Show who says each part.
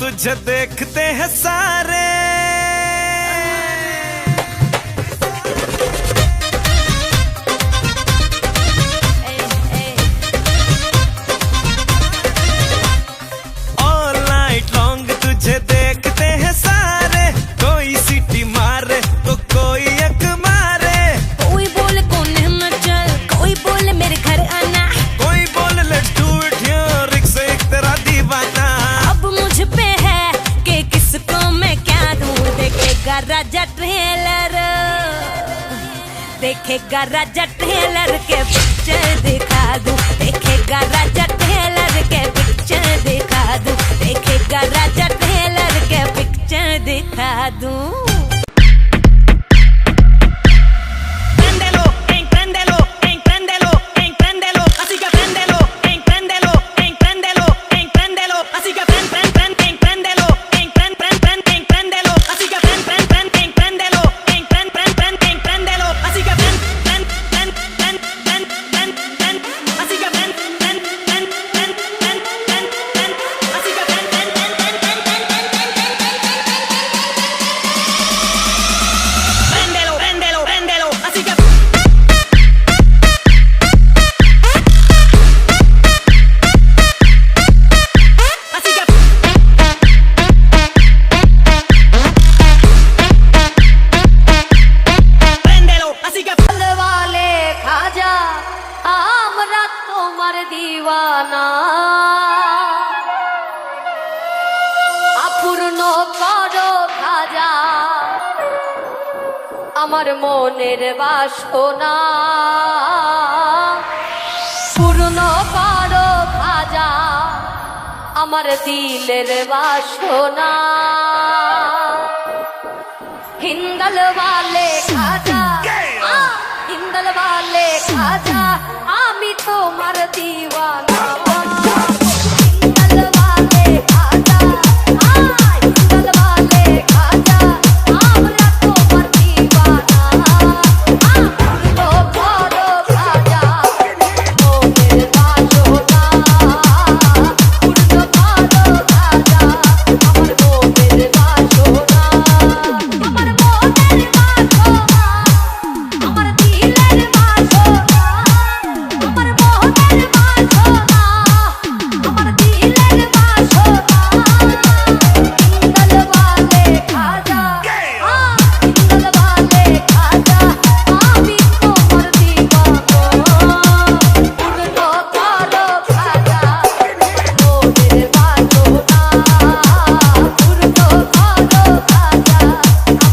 Speaker 1: तुझे देखते हैं सारे। ऑल नाइट लॉन्ग तुझे देखते हैं सारे। कोई सीटी मारे तो कोई एक मारे।
Speaker 2: कोई बोले कोने मत चल, कोई बोले मेरे घर आना,
Speaker 1: कोई बोले let's do it here, rickshaw एक तेरा दीवाना।
Speaker 2: अब मुझ पे है कि किसको मैं क्या दूं। देखेगा राजा ट्रेलर, देखेगा राजा ट्रेलर के पिक्चर दिखा दूं। देखेगा राजा ट्रेलर के पिक्चर दिखा दूं। देखेगा राजा ट्रेलर के पिक्चर दिखा दूं। दीवाना আপূর্ণ করো খাজা আমার মনের বাসনা। পূর্ণ করো খাজা আমার দিলের বাসনা। হিন্দল वाले খাজা, হিন্দল वाले খাজা আমি তোমার दीवाना।